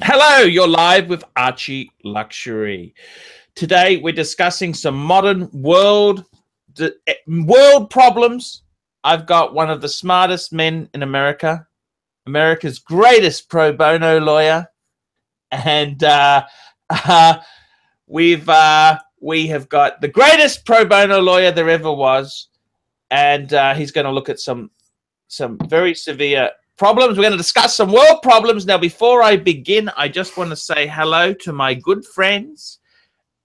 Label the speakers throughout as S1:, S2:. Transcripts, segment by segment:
S1: Hello, you're live with ArchieLuxury. Today we're discussing some modern world problems. I've got one of the smartest men in America, America's greatest pro bono lawyer, and we have got the greatest pro bono lawyer there ever was, and he's going to look at some very severe problems. We're going to discuss some world problems. Now, before I begin, I just want to say hello to my good friends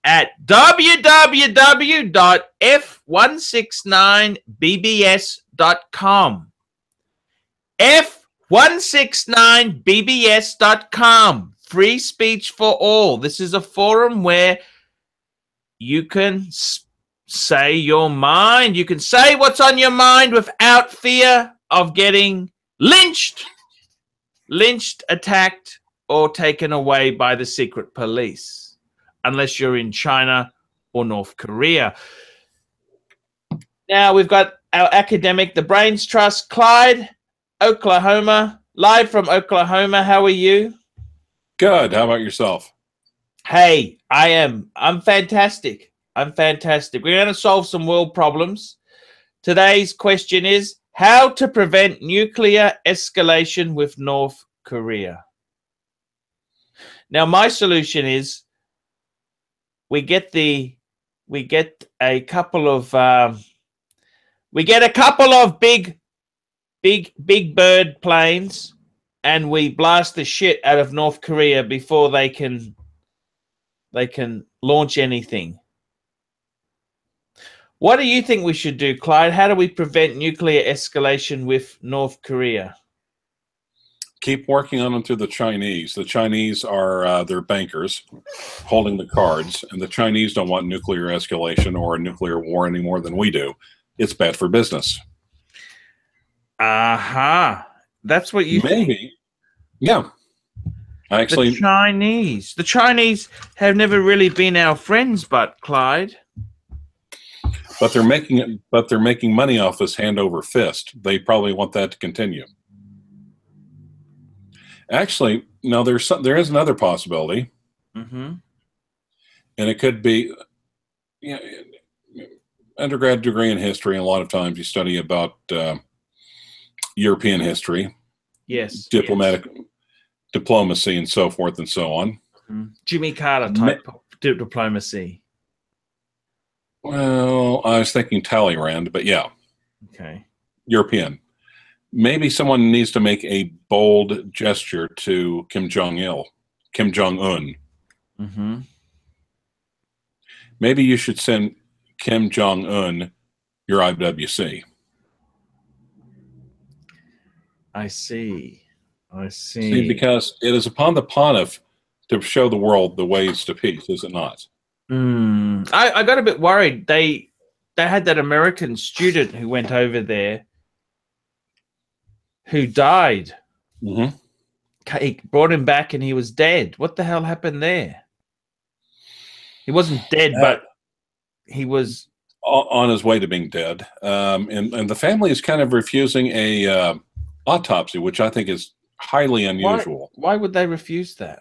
S1: at www.f169bbs.com. f169bbs.com. Free speech for all. This is a forum where you can say your mind. You can say what's on your mind without fear of getting lynched, attacked, or taken away by the secret police, unless you're in China or North Korea. Now we've got our academic, the Brains Trust, Clyde, Oklahoma, live from Oklahoma. How are you?
S2: Good. How about yourself?
S1: Hey, I'm fantastic. I'm fantastic. We're going to solve some world problems. Today's question is, how to prevent nuclear escalation with North Korea. Now, my solution is we get a couple of big bird planes, and we blast the shit out of North Korea before they can launch anything. What do you think we should do, Clyde? How do we prevent nuclear escalation with North Korea?
S2: Keep working on them through the Chinese. The Chinese are their bankers holding the cards, and the Chinese don't want nuclear escalation or a nuclear war any more than we do. It's bad for business.
S1: Aha. That's what you
S2: Maybe.
S1: think?
S2: Yeah. Actually,
S1: the Chinese have never really been our friends, but Clyde.
S2: But they're making money off us hand over fist. They probably want that to continue. Actually, no, there is another possibility.
S1: Mm-hmm.
S2: And it could be, undergrad degree in history, and a lot of times you study about European history.
S1: Yes.
S2: Diplomacy and so forth and so on.
S1: Mm-hmm. Jimmy Carter type diplomacy.
S2: Well, I was thinking Talleyrand, but yeah.
S1: Okay.
S2: European. Maybe someone needs to make a bold gesture to Kim Jong-un.
S1: Mm-hmm.
S2: Maybe you should send Kim Jong-un your IWC.
S1: I see.
S2: See, because it is upon the pontiff to show the world the ways to peace, is it not?
S1: I got a bit worried. They had that American student who went over there who died.
S2: Mm-hmm.
S1: He brought him back and he was dead. What the hell happened there? He wasn't dead, but he was
S2: on his way to being dead. And the family is kind of refusing a autopsy, which I think is highly unusual.
S1: Why would they refuse that?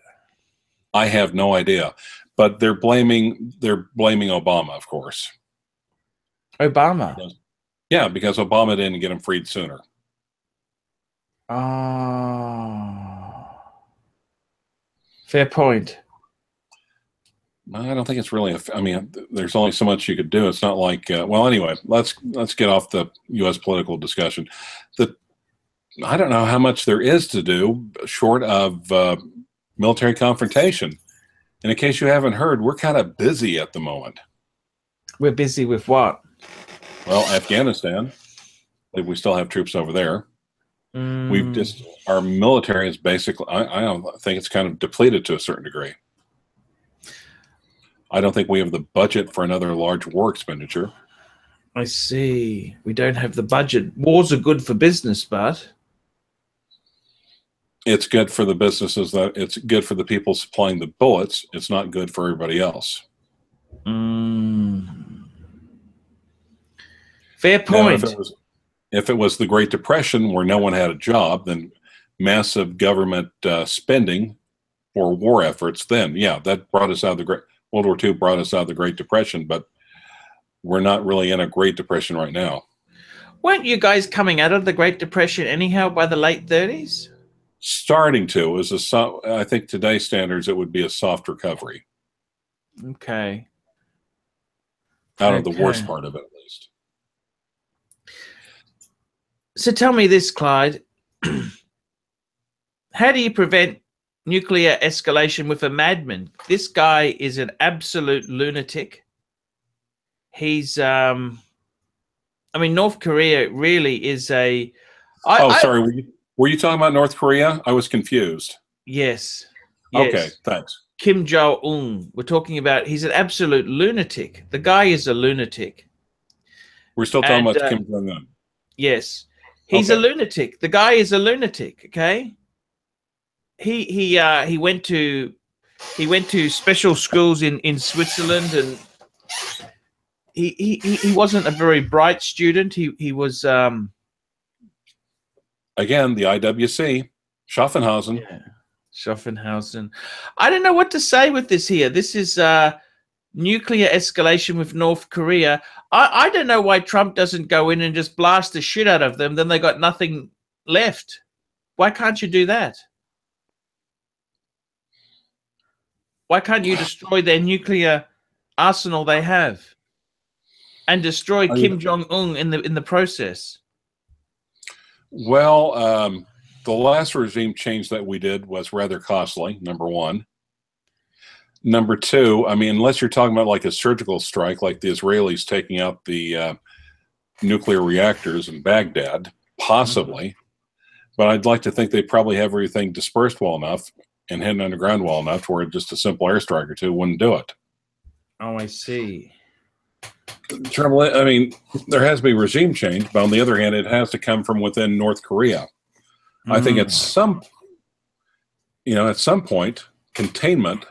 S2: I have no idea. But they're blaming Obama, of course.
S1: Obama?
S2: Yeah, because Obama didn't get him freed sooner.
S1: Fair point.
S2: I don't think it's really there's only so much you could do. It's not like well, anyway, let's get off the U.S. political discussion. I don't know how much there is to do short of military confrontation. And in case you haven't heard, we're kind of busy at the moment.
S1: We're busy with what?
S2: Well, Afghanistan. We still have troops over there. Our military is basically, I don't think it's kind of depleted to a certain degree. I don't think we have the budget for another large war expenditure.
S1: I see. We don't have the budget. Wars are good for business, but
S2: it's good for the businesses. It's good for the people supplying the bullets. It's not good for everybody else.
S1: Fair point.
S2: Now, if it was the Great Depression where no one had a job, then massive government spending for war efforts, then yeah, that brought us out of the Great World War II, brought us out of the Great Depression, but we're not really in a Great Depression right now.
S1: Weren't you guys coming out of the Great Depression anyhow by the late 30s?
S2: Starting to is I think today's standards it would be a soft recovery.
S1: Okay.
S2: Out of the worst part of it, at least.
S1: So tell me this, Clyde. How do you prevent nuclear escalation with a madman? This guy is an absolute lunatic. He's, I mean, North Korea really is a.
S2: Sorry. Were you talking about North Korea? I was confused.
S1: Yes.
S2: Okay, thanks.
S1: Kim Jong-un. We're talking about, he's an absolute lunatic. The guy is a lunatic.
S2: We're still talking about Kim Jong-un.
S1: Yes. He's a lunatic. The guy is a lunatic, okay? He went to special schools in Switzerland, and he wasn't a very bright student. He was
S2: again, the IWC, Schaffenhausen.
S1: Yeah. Schaffenhausen. I don't know what to say with this here. This is nuclear escalation with North Korea. I don't know why Trump doesn't go in and just blast the shit out of them. Then they got nothing left. Why can't you do that? Why can't you destroy their nuclear arsenal they have and destroy Kim Jong-un in the process?
S2: Well, the last regime change that we did was rather costly, number one. Number two, I mean, unless you're talking about like a surgical strike, like the Israelis taking out the nuclear reactors in Baghdad, possibly. But I'd like to think they probably have everything dispersed well enough and hidden underground well enough to where just a simple airstrike or two wouldn't do it.
S1: Oh, I see.
S2: I mean, there has to be regime change, but on the other hand, it has to come from within North Korea. I think at some point, containment,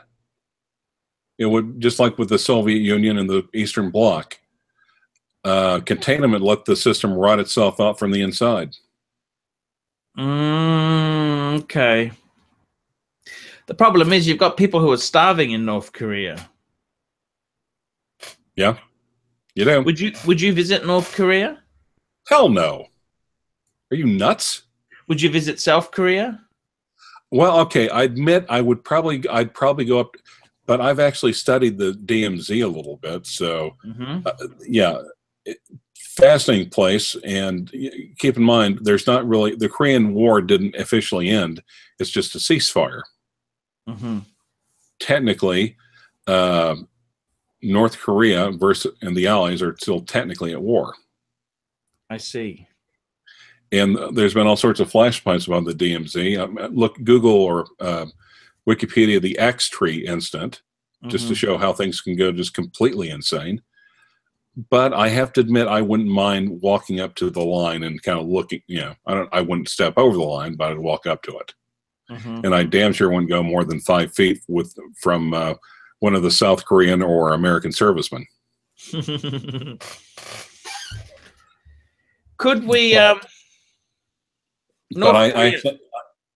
S2: it would, just like with the Soviet Union and the Eastern Bloc, containment let the system rot itself out from the inside.
S1: Okay. The problem is you've got people who are starving in North Korea.
S2: Yeah, you do.
S1: Would you visit North Korea?
S2: Hell no. Are you nuts?
S1: Would you visit South Korea?
S2: Well, okay, I admit I'd probably go up, but I've actually studied the DMZ a little bit, so yeah, fascinating place. And keep in mind, there's not really, the Korean War didn't officially end; it's just a ceasefire. Technically, North Korea and the Allies are still technically at war.
S1: I see.
S2: And there's been all sorts of flashpoints about the DMZ. Look, Google or Wikipedia, the X tree incident, just to show how things can go just completely insane. But I have to admit, I wouldn't mind walking up to the line and kind of looking. I wouldn't step over the line, but I'd walk up to it. And I damn sure wouldn't go more than 5 feet from one of the South Korean or American servicemen.
S1: Could we?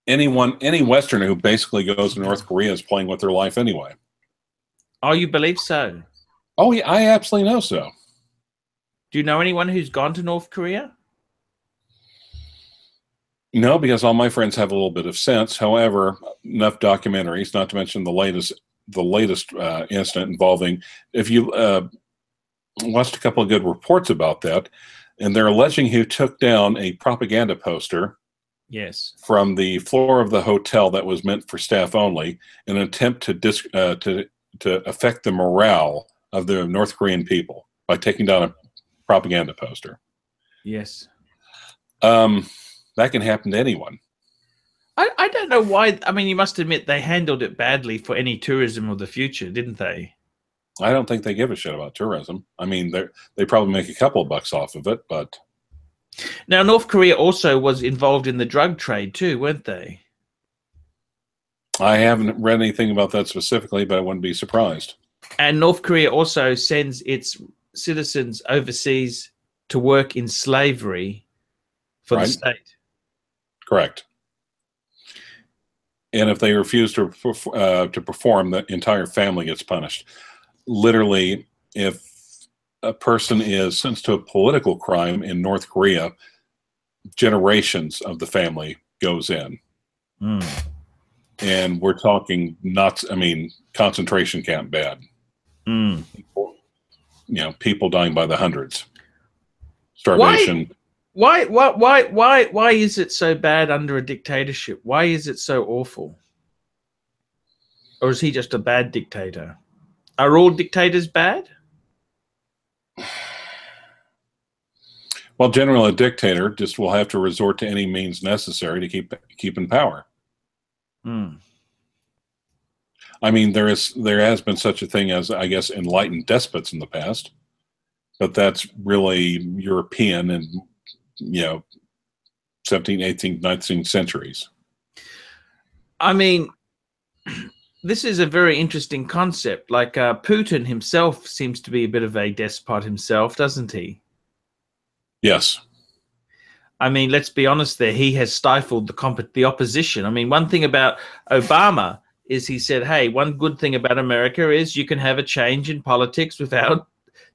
S2: Any Westerner who basically goes to North Korea is playing with their life anyway.
S1: Oh, you believe so?
S2: Oh, yeah, I absolutely know so.
S1: Do you know anyone who's gone to North Korea?
S2: No, because all my friends have a little bit of sense. However, enough documentaries, not to mention the latest incident involving, if you watched a couple of good reports about that, and they're alleging he took down a propaganda poster from the floor of the hotel that was meant for staff only in an attempt to affect the morale of the North Korean people by taking down a propaganda poster.
S1: Yes.
S2: That can happen to anyone.
S1: I don't know why. I mean, you must admit they handled it badly for any tourism of the future, didn't they?
S2: I don't think they give a shit about tourism. I mean, they probably make a couple of bucks off of it, but...
S1: Now, North Korea also was involved in the drug trade too, weren't they?
S2: I haven't read anything about that specifically, but I wouldn't be surprised.
S1: And North Korea also sends its citizens overseas to work in slavery for the state.
S2: Correct. And if they refuse to perform, the entire family gets punished. Literally, if a person is sentenced to a political crime in North Korea, generations of the family goes in. And we're talking concentration camp bad. People, people dying by the hundreds. Starvation.
S1: Why is it so bad under a dictatorship? Why is it so awful? Or is he just a bad dictator? Are all dictators bad?
S2: Well, generally, a dictator just will have to resort to any means necessary to keep in power. I mean, there has been such a thing as, I guess, enlightened despots in the past, but that's really European and 17th, 18th, 19th centuries.
S1: I mean, this is a very interesting concept. Like Putin himself seems to be a bit of a despot himself, doesn't he?
S2: Yes.
S1: I mean, let's be honest there. He has stifled the opposition. I mean, one thing about Obama is he said, hey, one good thing about America is you can have a change in politics without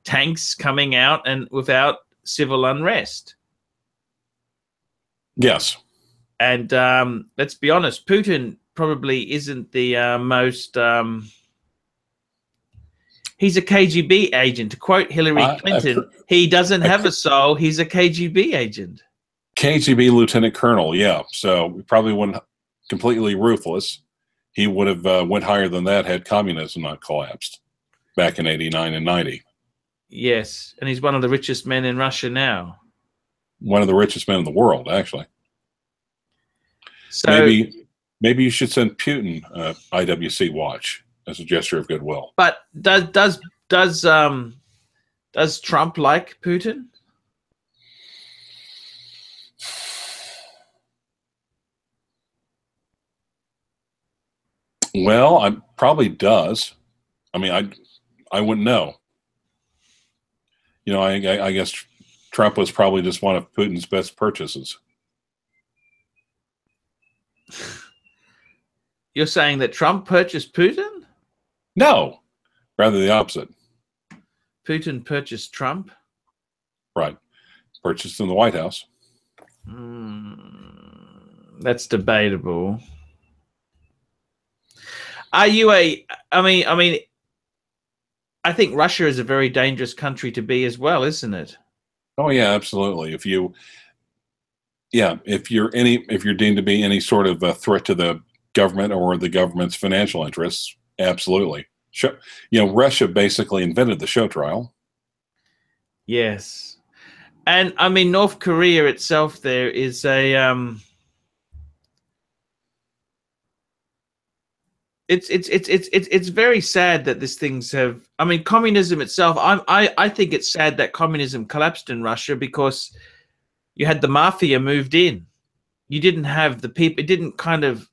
S1: tanks coming out and without civil unrest.
S2: Yes.
S1: And let's be honest, Putin probably isn't the most... he's a KGB agent. To quote Hillary Clinton, he doesn't have a soul. He's a KGB agent.
S2: KGB lieutenant colonel, yeah. So he probably wasn't completely ruthless. He would have went higher than that had communism not collapsed back in 89 and 90.
S1: Yes, and he's one of the richest men in Russia now.
S2: One of the richest men in the world, actually.
S1: So
S2: maybe you should send Putin an IWC watch as a gesture of goodwill.
S1: But does Trump like Putin?
S2: Well, I probably does. I mean, I wouldn't know. I guess Trump was probably just one of Putin's best purchases.
S1: You're saying that Trump purchased Putin?
S2: No, rather the opposite.
S1: Putin purchased Trump?
S2: Right. Purchased in the White House.
S1: That's debatable. Are you I think Russia is a very dangerous country to be as well, isn't it?
S2: Oh yeah, absolutely. If you're deemed to be any sort of a threat to the government or the government's financial interests, absolutely. Russia basically invented the show trial.
S1: Yes. And I mean, North Korea itself, there is a it's very sad that these things have. I mean, communism itself. I think it's sad that communism collapsed in Russia because you had the mafia moved in. You didn't have the people. It kind of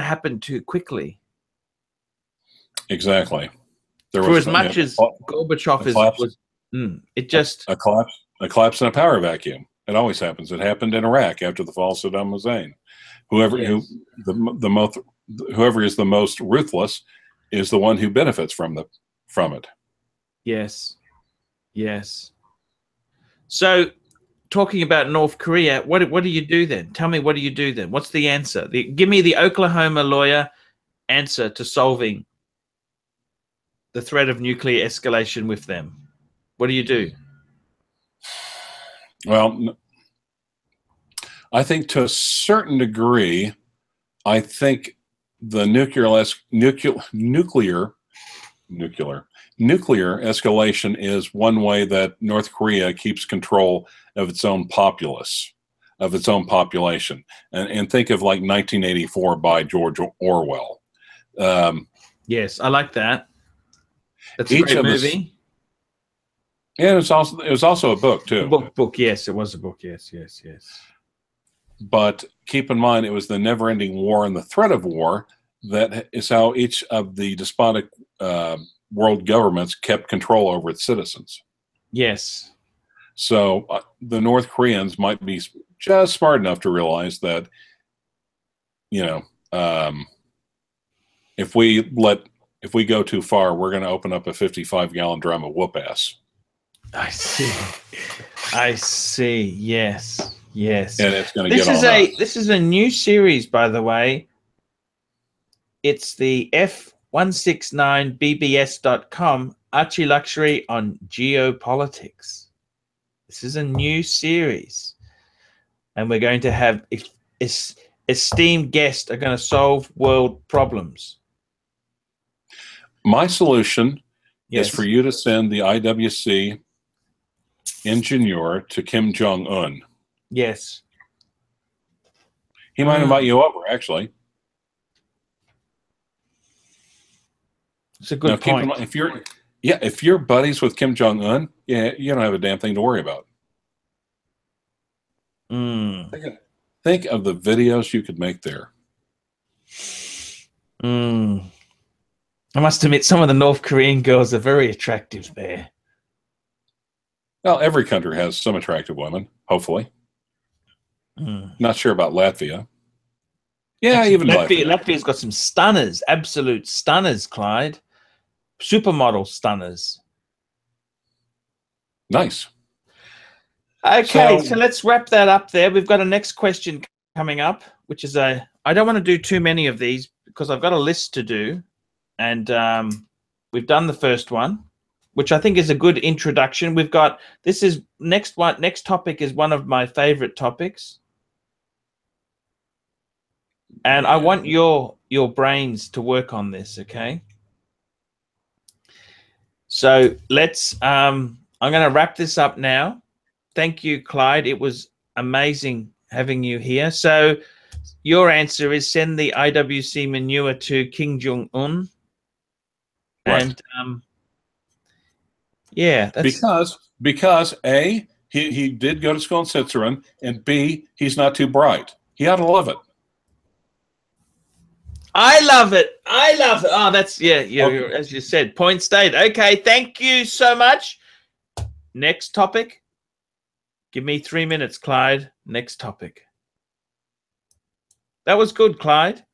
S1: happened too quickly.
S2: Exactly.
S1: For as much as Gorbachev was, it just
S2: a collapse in a power vacuum. It always happens. It happened in Iraq after the fall of Saddam Hussein. Whoever is the most ruthless is the one who benefits from it. Yes.
S1: Yes. So, talking about North Korea, what do you do then? Tell me, what do you do then? What's the answer? Give me the Oklahoma lawyer answer to solving the threat of nuclear escalation with them. What do you do?
S2: Well, I think to a certain degree, I think the nuclear escalation is one way that North Korea keeps control of its own populace, of its own population. And think of like 1984 by George Orwell.
S1: Yes, I like that. That's a great movie.
S2: Yeah, it was also a book too.
S1: Book, yes, it was a book. Yes.
S2: But keep in mind, it was the never-ending war and the threat of war that is how each of the despotic world governments kept control over its citizens.
S1: Yes.
S2: So the North Koreans might be just smart enough to realize that, if we go too far, we're going to open up a 55-gallon drum of whoop ass.
S1: I see. I see. Yes. Yes.
S2: And it's going to get on us.
S1: This is a new series, by the way. It's the F169bbs.com ArchieLuxury on geopolitics. This is a new series. And we're going to have esteemed guests are going to solve world problems.
S2: My solution is for you to send the IWC engineer to Kim Jong-un.
S1: Yes.
S2: He might invite you over, actually.
S1: It's a good point.
S2: If you're buddies with Kim Jong-un, you don't have a damn thing to worry about. Think of the videos you could make there.
S1: I must admit, some of the North Korean girls are very attractive there.
S2: Well, every country has some attractive women, hopefully. Not sure about Latvia. Yeah,
S1: actually,
S2: even Latvia.
S1: Latvia's got some stunners, absolute stunners, Clyde. Supermodel stunners.
S2: Nice.
S1: Okay, so let's wrap that up there. We've got a next question coming up, which is I don't want to do too many of these because I've got a list to do. And we've done the first one, which I think is a good introduction. We've got, next topic is one of my favorite topics. And I want your brains to work on this, okay? So let's, I'm going to wrap this up now. Thank you, Clyde. It was amazing having you here. So your answer is send the IWC manure to Kim Jong-un.
S2: Right.
S1: And yeah, that's
S2: because A, he did go to school in Switzerland, and B, he's not too bright. He ought to love it.
S1: I love it. I love it. Oh, that's you're, as you said, point state. Okay, thank you so much. Next topic. Give me 3 minutes, Clyde. Next topic. That was good, Clyde.